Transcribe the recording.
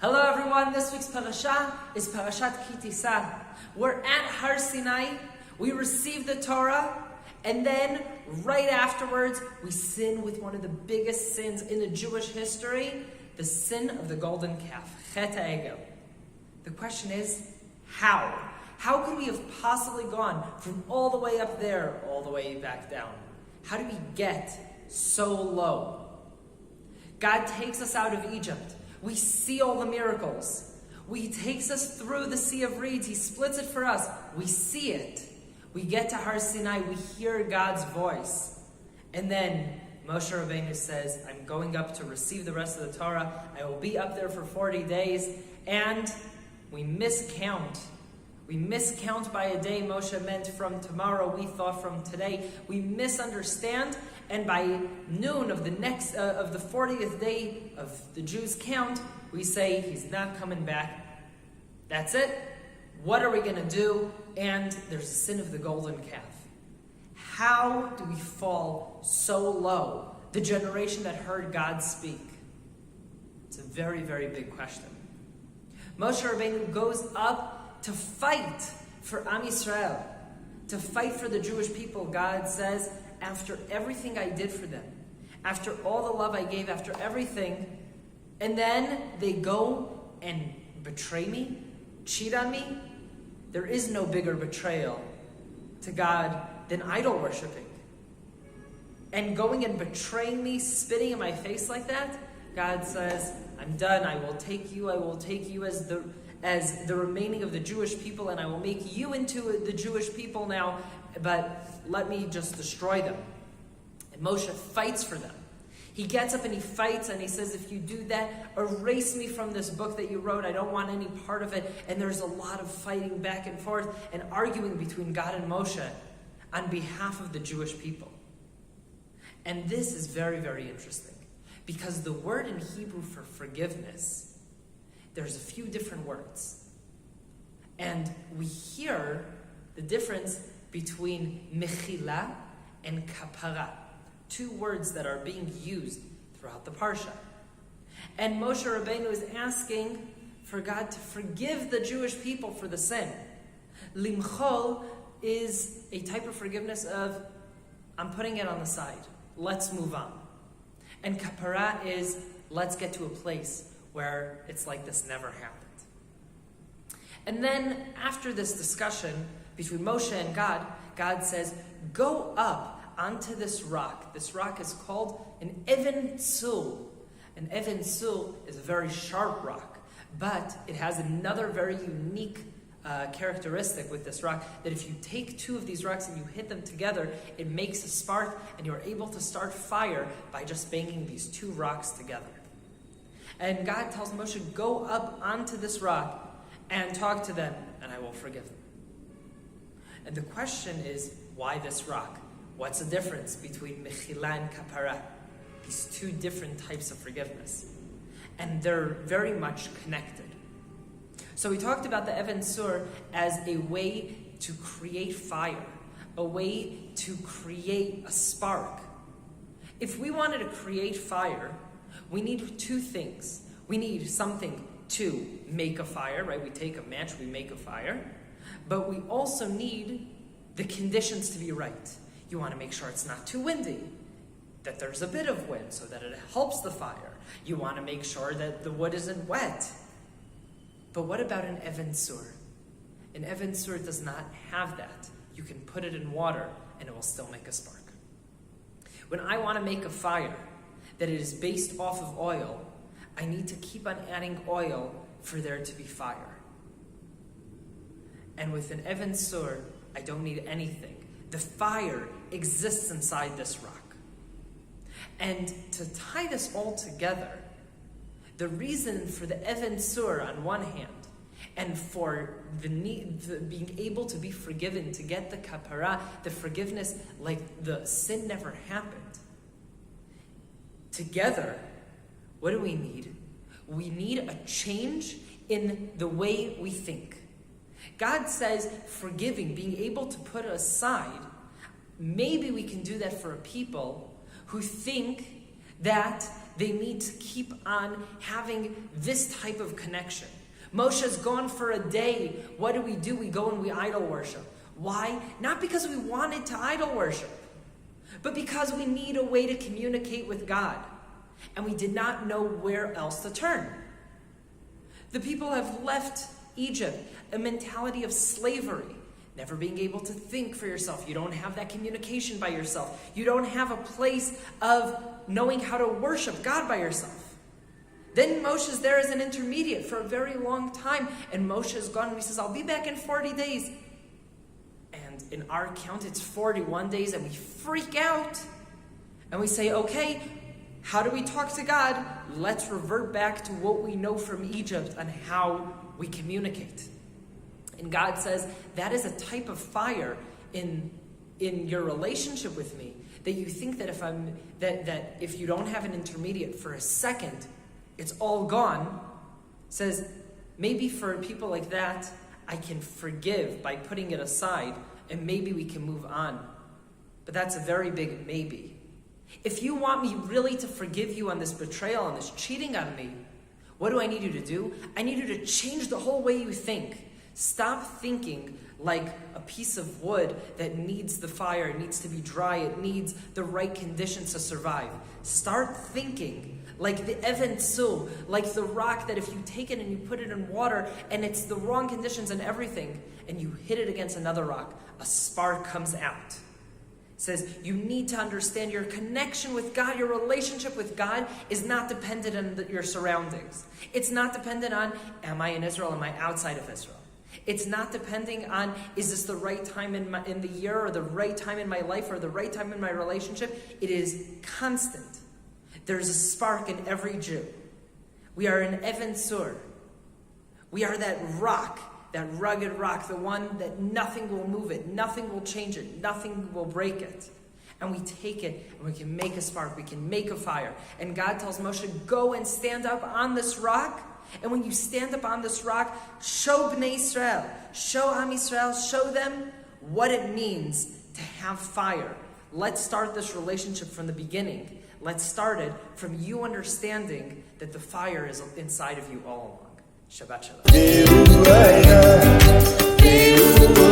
Hello everyone, this week's parasha is Parashat Tisa. We're at Har Sinai, we receive the Torah, and then right afterwards we sin with one of the biggest sins in the Jewish history, the sin of the golden calf, Chet HaEgel. The question is, how? How could we have possibly gone from all the way up there, all the way back down? How do we get so low? God takes us out of Egypt. We see all the miracles. He takes us through the Sea of Reeds. He splits it for us. We see it. We get to Har Sinai. We hear God's voice. And then Moshe Rabbeinu says, I'm going up to receive the rest of the Torah. I will be up there for 40 days. And we miscount. We miscount by a day. Moshe meant from tomorrow. We thought from today. We misunderstand. And by noon of the 40th day of the Jews' count, we say, he's not coming back. That's it. What are we going to do? And there's the sin of the golden calf. How do we fall so low? The generation that heard God speak. It's a very, very big question. Moshe Rabbeinu goes up to fight for Am Yisrael, to fight for the Jewish people. God says, after everything I did for them, after all the love I gave, after everything, and then they go and betray me, cheat on me, there is no bigger betrayal to God than idol worshiping. And going and betraying me, spitting in my face like that, God says, I'm done. I will take you as the remaining of the Jewish people, and I will make you into the Jewish people now, but let me just destroy them. And Moshe fights for them. He gets up and he fights and he says, if you do that, erase me from this book that you wrote. I don't want any part of it. And there's a lot of fighting back and forth and arguing between God and Moshe on behalf of the Jewish people. And this is very, very interesting because the word in Hebrew for forgiveness, there's a few different words. And we hear the difference between mechila and kapara, two words that are being used throughout the parsha. And Moshe Rabbeinu is asking for God to forgive the Jewish people for the sin. Limchol is a type of forgiveness of, I'm putting it on the side. Let's move on. And kapara is, let's get to a place where it's like this never happened. And then after this discussion between Moshe and God, God says, go up onto this rock. This rock is called an Even Tzul. An Even Tzul is a very sharp rock, but it has another very unique characteristic with this rock, that if you take two of these rocks and you hit them together, it makes a spark, and you're able to start fire by just banging these two rocks together. And God tells Moshe, go up onto this rock and talk to them, and I will forgive them. And the question is, why this rock? What's the difference between mechila and kapara? These two different types of forgiveness. And they're very much connected. So we talked about the Even Sur as a way to create fire, a way to create a spark. If we wanted to create fire, we need two things. We need something to make a fire, right? We take a match, we make a fire. But we also need the conditions to be right. You want to make sure it's not too windy, that there's a bit of wind so that it helps the fire. You want to make sure that the wood isn't wet. But what about an Even Sur? An Even Sur does not have that. You can put it in water and it will still make a spark. When I want to make a fire that is based off of oil, I need to keep on adding oil for there to be fire. And with an Even Sur, I don't need anything. The fire exists inside this rock. And to tie this all together, the reason for the Even Sur on one hand, and for the being able to be forgiven, to get the kapara, the forgiveness, like the sin never happened. together, what do we need? We need a change in the way we think. God says forgiving, being able to put aside, maybe we can do that for a people who think that they need to keep on having this type of connection. Moshe's gone for a day. What do? We go and we idol worship. Why? Not because we wanted to idol worship, but because we need a way to communicate with God. And we did not know where else to turn. The people have left Egypt, a mentality of slavery, never being able to think for yourself. You don't have that communication by yourself. You don't have a place of knowing how to worship God by yourself. Then Moshe's there as an intermediate for a very long time, and Moshe's gone and he says, I'll be back in 40 days. And in our count, it's 41 days, and we freak out. And we say, okay, how do we talk to God? Let's revert back to what we know from Egypt and how we communicate. And God says, that is a type of fire in your relationship with me, that you think that if you don't have an intermediate for a second, it's all gone. Says, maybe for people like that, I can forgive by putting it aside, and maybe we can move on. But that's a very big maybe. If you want me really to forgive you on this betrayal, on this cheating on me, what do I need you to do? I need you to change the whole way you think. Stop thinking like a piece of wood that needs the fire, it needs to be dry, it needs the right conditions to survive. Start thinking like the Even Tzu, like the rock that if you take it and you put it in water and it's the wrong conditions and everything, and you hit it against another rock, a spark comes out. It says you need to understand your connection with God, your relationship with God is not dependent on your surroundings. It's not dependent on, am I in Israel, am I outside of Israel? It's not depending on, is this the right time in the year, or the right time in my life, or the right time in my relationship? It is constant. There's a spark in every Jew. We are an Even Tzu. We are that rock, that rugged rock, the one that nothing will move it, nothing will change it, nothing will break it. And we take it and we can make a spark, we can make a fire. And God tells Moshe, go and stand up on this rock. And when you stand up on this rock, show Bnei Israel, show Am Yisrael, show them what it means to have fire. Let's start this relationship from the beginning. Let's start it from you understanding that the fire is inside of you all along. Shabbat Shalom.